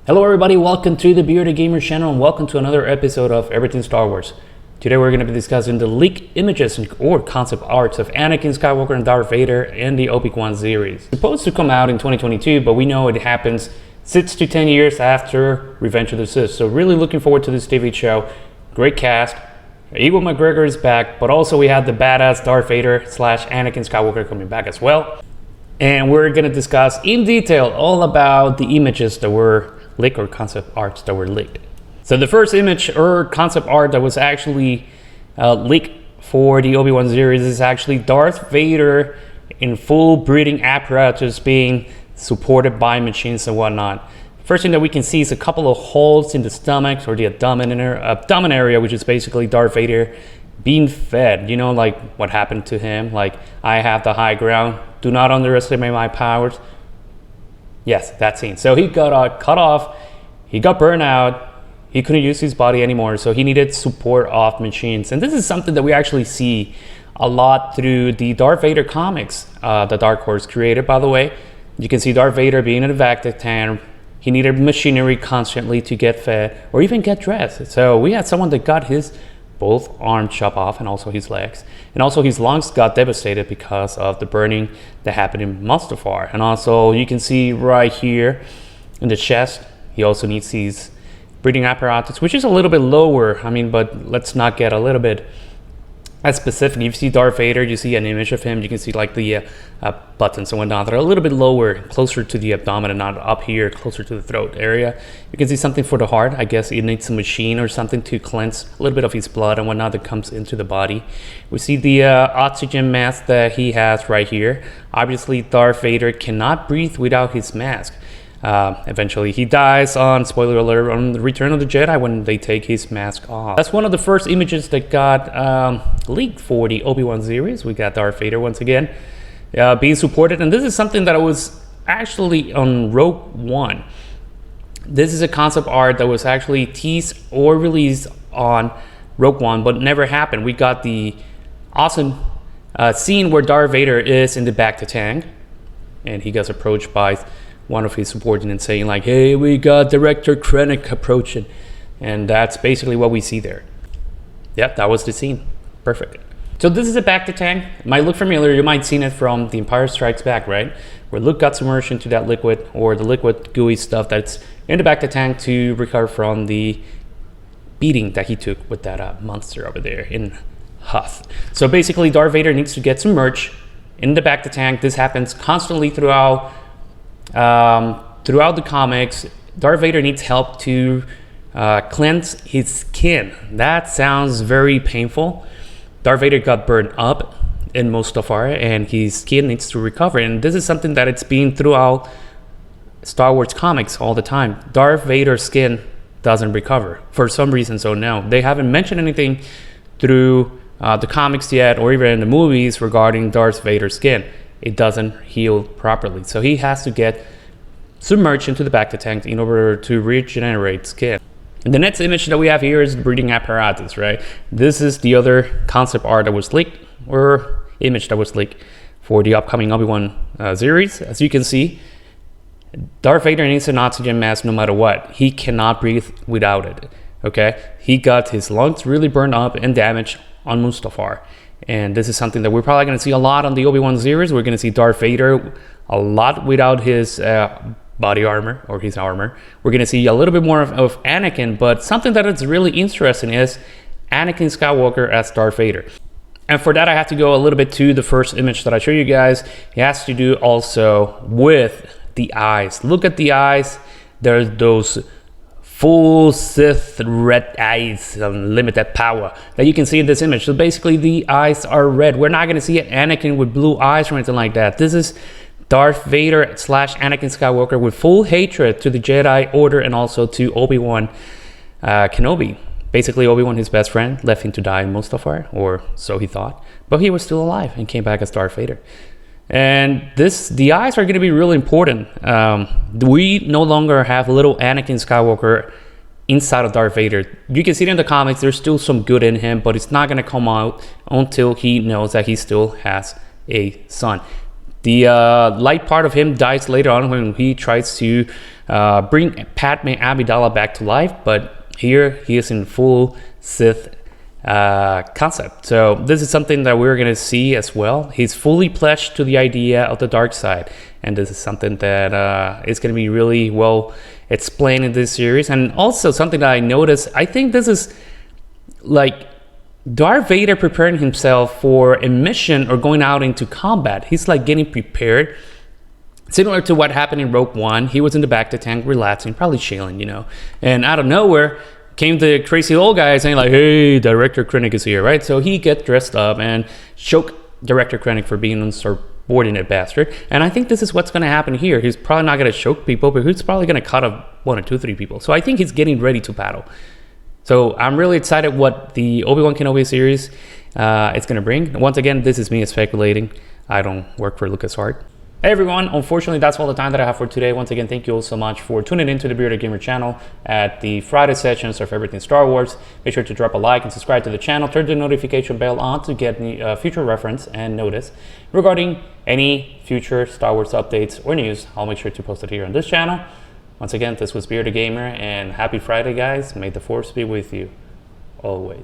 Hello everybody, welcome to the Bearded Gamer channel and welcome to another episode of Everything Star Wars. Today we're going to be discussing the leaked images or concept arts of Anakin Skywalker and Darth Vader in the Obi-Wan series. It's supposed to come out in 2022, but we know it happens 6 to 10 years after Revenge of the Sith. So really looking forward to this TV show. Great cast. Ewan McGregor is back, but also we have the badass Darth Vader / Anakin Skywalker coming back as well. And we're going to discuss in detail all about the images that were leaked or concept arts that were leaked. So the first image or concept art that was actually leaked for the Obi-Wan series is actually Darth Vader in full breathing apparatus being supported by machines and whatnot. First thing that we can see is a couple of holes in the stomach or the abdomen area, which is basically Darth Vader being fed. You know, like what happened to him, like I have the high ground, do not underestimate my powers. Yes, that scene. So he got cut off, he got burned out, he couldn't use his body anymore, so he needed support of machines. And this is something that we actually see a lot through the Darth Vader comics, the Dark Horse created, by the way. You can see Darth Vader being in a vac tank. He needed machinery constantly to get fed or even get dressed. So we had someone that got his both arms chopped off and also his legs. And also his lungs got devastated because of the burning that happened in Mustafar. And also you can see right here in the chest, he also needs these breathing apparatus, which is a little bit lower. I mean, but let's not get a little bit as specific. If you see Darth Vader, you see an image of him, you can see like the buttons and whatnot that are a little bit lower, closer to the abdomen and not up here, closer to the throat area. You can see something for the heart. I guess it needs a machine or something to cleanse a little bit of his blood and whatnot that comes into the body. We see the oxygen mask that he has right here. Obviously, Darth Vader cannot breathe without his mask. Eventually he dies on, spoiler alert, on the Return of the Jedi when they take his mask off. That's one of the first images that got leaked for the Obi-Wan series. We got Darth Vader once again being supported, and this is something that was actually on Rogue One. This is a concept art that was actually teased or released on Rogue One but never happened. We got the awesome scene where Darth Vader is in the bacta tank and he gets approached by one of his subordinates saying like, hey, we got Director Krennic approaching. And that's basically what we see there. Yep, that was the scene. Perfect. So this is a bacta tank. It might look familiar. You might have seen it from The Empire Strikes Back, right? Where Luke got submerged into that liquid or the liquid gooey stuff that's in the bacta tank to recover from the beating that he took with that monster over there in Hoth. So basically Darth Vader needs to get submerged in the bacta tank. This happens constantly throughout the comics. Darth Vader needs help to cleanse his skin. That sounds very painful. Darth Vader got burned up in Mustafar and his skin needs to recover. And this is something that it's been throughout Star Wars comics all the time. Darth Vader's skin doesn't recover for some reason. So no, they haven't mentioned anything through the comics yet or even in the movies regarding Darth Vader's skin. It doesn't heal properly. So he has to get submerged into the bacta tank in order to regenerate skin. And the next image that we have here is the breathing apparatus, right? This is the other concept art that was leaked or image that was leaked for the upcoming Obi-Wan series. As you can see, Darth Vader needs an oxygen mask no matter what. He cannot breathe without it, okay? He got his lungs really burned up and damaged on Mustafar. And this is something that we're probably going to see a lot on the Obi-Wan series. We're going to see Darth Vader a lot without his body armor or his armor. We're going to see a little bit more of Anakin, but something that is really interesting is Anakin Skywalker as Darth Vader. And for that, I have to go a little bit to the first image that I show you guys. It has to do also with the eyes. Look at the eyes. There's those full Sith red eyes, unlimited power that you can see in this image. So basically the eyes are red. We're not going to see an Anakin with blue eyes or anything like that. This is Darth Vader / Anakin Skywalker with full hatred to the Jedi Order and also to Obi-Wan Kenobi. Basically Obi-Wan, his best friend, left him to die in Mustafar, or so he thought, but he was still alive and came back as Darth Vader. And the eyes are going to be really important. We no longer have little Anakin Skywalker inside of Darth Vader. You can see it in the comics, there's still some good in him, but it's not going to come out until he knows that he still has a son. The light part of him dies later on when he tries to bring Padme Amidala back to life, but here he is in full Sith concept. So this is something that we're going to see as well. He's fully pledged to the idea of the dark side, and this is something that is going to be really well explained in this series. And also something that I noticed, I think this is like Darth Vader preparing himself for a mission or going out into combat. He's like getting prepared, similar to what happened in Rogue One. He was in the back of the tank relaxing, probably chilling, you know, and out of nowhere came the crazy old guy saying like, hey, Director Krennic is here, right? So he gets dressed up and choke Director Krennic for being insubordinate bastard. And I think this is what's going to happen here. He's probably not going to choke people, but he's probably going to cut up 1 or 2, 3 people. So I think he's getting ready to battle. So I'm really excited what the Obi-Wan Kenobi series is going to bring. Once again, this is me speculating. I don't work for LucasArts. Hey everyone, unfortunately that's all the time that I have for today. Once again, thank you all so much for tuning into the Bearded Gamer channel at the Friday sessions of Everything Star Wars. Make sure to drop a like and subscribe to the channel. Turn the notification bell on to get future reference and notice regarding any future Star Wars updates or news. I'll make sure to post it here on this channel. Once again, this was Bearded Gamer, and happy Friday, guys. May the Force be with you always.